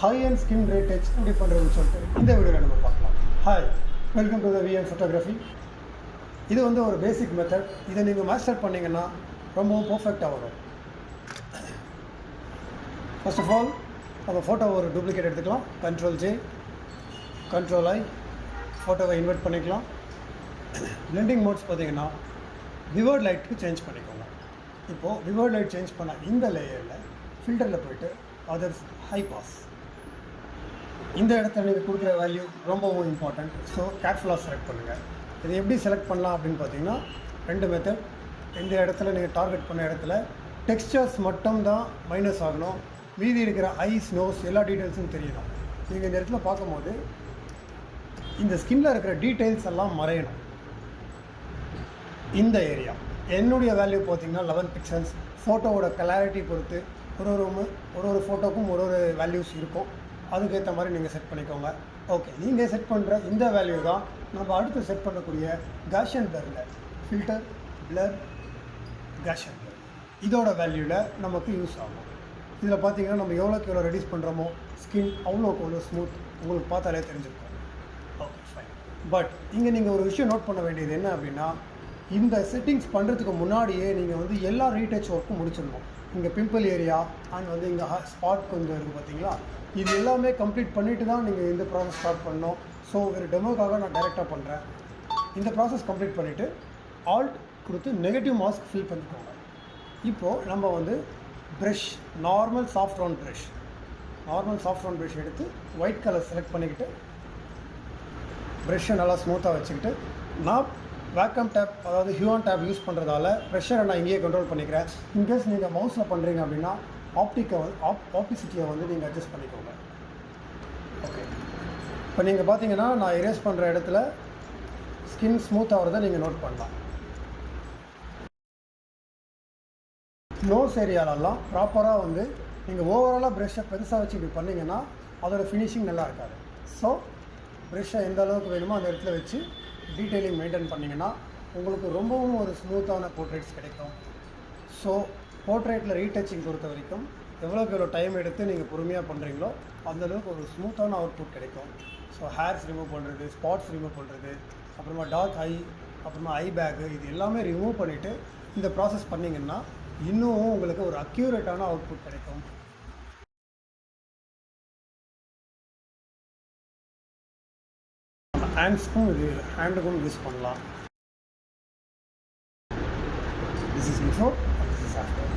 high-end skin retouch எப்படி பண்ணுறதுன்னு சொல்லிட்டு இந்த வீடியோவில் நம்ம பார்க்கலாம். Hi, welcome to the VN photography. இது வந்து ஒரு பேசிக் மெத்தட். இதை நீங்கள் மாஸ்டர் பண்ணிங்கன்னா ரொம்பவும் பர்ஃபெக்டாக வரும். ஃபர்ஸ்ட் ஆஃப் ஆல் நம்ம ஃபோட்டோ ஒரு டூப்ளிகேட் எடுத்துக்கலாம். Ctrl+J, Ctrl+I, ஃபோட்டோவை இன்வெர்ட் பண்ணிக்கலாம். பிளெண்டிங் மோட்ஸ் பார்த்தீங்கன்னா விவர்ட் லைட்டுக்கு சேஞ்ச் பண்ணிக்கோங்க. இப்போது விவர்ட் லைட் சேஞ்ச் பண்ண இந்த லேயரில் ஃபில்டரில் போய்ட்டு அதர்ஸ் ஹை பாஸ், இந்த இடத்துல நீங்கள் கொடுக்குற வேல்யூ ரொம்பவும் இம்பார்ட்டண்ட். ஸோ கேர்ஃபுல்லாக செலக்ட் பண்ணுங்கள். இதை எப்படி செலக்ட் பண்ணலாம் அப்படின்னு பார்த்தீங்கன்னா ரெண்டு மெத்தட். இந்த இடத்துல நீங்கள் டார்கெட் பண்ண இடத்துல டெக்ஸ்சர்ஸ் மட்டும் தான் மைனஸ் ஆகணும், மீதி இருக்கிற ஐஸ் நோஸ் எல்லா டீட்டெயில்ஸும் தெரியணும். நீங்கள் இந்த இடத்துல பார்க்கும்போது இந்த ஸ்கின்னில் இருக்கிற டீட்டெயில்ஸ் எல்லாம் மறையணும். இந்த ஏரியா என்னுடைய வேல்யூ பார்த்தீங்கன்னா 11 பிக்சல்ஸ். ஃபோட்டோவோட கிளாரிட்டி பொறுத்து ஒரு ஃபோட்டோக்கும் ஒரு வேல்யூஸ் இருக்கும். அதுக்கேற்ற மாதிரி நீங்கள் செட் பண்ணிக்கோங்க. ஓகே, நீங்கள் செட் பண்ணுற இந்த வேல்யூ தான் நம்ம அடுத்து செட் பண்ணக்கூடிய காஷியன் பிளரில் ஃபில்டர், பிளர், காஷியன் பிளர் இதோட வேல்யூவில் நமக்கு யூஸ் ஆகும். இதில் பார்த்தீங்கன்னா நம்ம எவ்வளோக்கு எவ்வளோ ரெடியூஸ் பண்ணுறோமோ ஸ்கின் அவ்வளோக்கு அவ்வளோ ஸ்மூத் உங்களுக்கு பார்த்தாலே தெரிஞ்சிருக்கும். Okay, fine. பட் இங்கே நீங்கள் ஒரு விஷயம் நோட் பண்ண வேண்டியது என்ன அப்படின்னா, இந்த செட்டிங்ஸ் பண்ணுறதுக்கு முன்னாடியே நீங்கள் வந்து எல்லா ரீடச் ஒர்க்கும் முடிச்சிடணும். இங்கே பிம்பிள் ஏரியா அண்ட் வந்து இங்கே ஸ்பாட் கொஞ்சம் இருக்குது பார்த்தீங்களா, இது எல்லாமே கம்ப்ளீட் பண்ணிவிட்டு தான் நீங்கள் இந்த ப்ராசஸ் ஸ்டார்ட் பண்ணணும். ஸோ ஒரு டெமோக்காக நான் டைரெக்டாக பண்ணுறேன். இந்த ப்ராசஸ் கம்ப்ளீட் பண்ணிவிட்டு ஆல்ட் கொடுத்து நெகட்டிவ் மாஸ்க் ஃபில் பண்ணிக்கோங்க. இப்போது நம்ம வந்து brush, normal soft round brush எடுத்து ஒயிட் கலர் செலக்ட் பண்ணிக்கிட்டு ப்ரஷ்ஷை நல்லா ஸ்மூத்தாக வச்சுக்கிட்டு நான் வேக்கம் டேப், அதாவது ஹியூஆன் டேப் யூஸ் பண்ணுறதால ப்ரெஷரை நான் இங்கேயே கண்ட்ரோல் பண்ணிக்கிறேன். இன்கேஸ் நீங்கள் மவுஸில் பண்ணுறீங்க அப்படின்னா ஆப்டிசிட்டியை வந்து நீங்கள் அட்ஜஸ்ட் பண்ணிக்கோங்க. ஓகே, இப்போ நீங்கள் பார்த்தீங்கன்னா நான் எரேஸ் பண்ணுற இடத்துல ஸ்கின் ஸ்மூத் ஆகிறத நீங்கள் நோட் பண்ணலாம். நோஸ் ஏரியாலெல்லாம் ப்ராப்பராக வந்து நீங்கள் ஓவராலாக ப்ரெஷ்ஷை பெருசாக வச்சு இப்படி பண்ணிங்கன்னா அதோடய ஃபினிஷிங் நல்லா இருக்காது. ஸோ ப்ரெஷ்ஷை எந்த அளவுக்கு வேணுமோ அந்த இடத்துல வச்சு டீட்டெயிலிங் மெயின்டைன் பண்ணிங்கன்னா உங்களுக்கு ரொம்பவும் ஒரு ஸ்மூத்தான போர்ட்ரேட்ஸ் கிடைக்கும். ஸோ போர்ட்ரேட்டில் ரீடச்சிங் பொறுத்த வரைக்கும் எவ்வளோக்கு எவ்வளோ டைம் எடுத்து நீங்கள் பொறுமையாக பண்ணுறீங்களோ அந்தளவுக்கு ஒரு ஸ்மூத்தான அவுட்புட் கிடைக்கும். ஸோ ஹேர்ஸ் ரிமூவ் பண்ணுறது, ஸ்பாட்ஸ் ரிமூவ் பண்ணுறது, அப்புறமா டார்க் ஐ, அப்புறமா ஐ பேக்கு, இது எல்லாமே ரிமூவ் பண்ணிவிட்டு இந்த ப்ராசஸ் பண்ணிங்கன்னா இன்னும் உங்களுக்கு ஒரு அக்யூரேட்டான அவுட்புட் கிடைக்கும். ஹேண்டுக்கும் யூஸ் பண்ணலாம். This is before, this is after.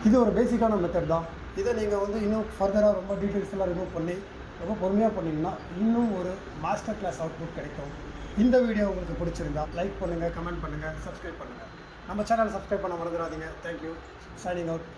இது ஒரு பேசிக்கான மெத்தட் தான். இதை நீங்கள் வந்து இன்னும் ஃபர்தராக ரொம்ப டீட்டெயில்ஸ் எல்லாம் ரிமூவ் பண்ணி ரொம்ப பொறுமையாக பண்ணிங்கன்னா இன்னும் ஒரு மாஸ்டர் கிளாஸ் அவுட்புட் கிடைக்கும். இந்த வீடியோ உங்களுக்கு பிடிச்சிருந்தா லைக் பண்ணுங்கள், கமெண்ட் பண்ணுங்கள், சப்ஸ்கிரைப் பண்ணுங்கள். நம்ம சேனல் சப்ஸ்கிரைப் பண்ண மறந்துடாதீங்க. தேங்க்யூ. Signing out.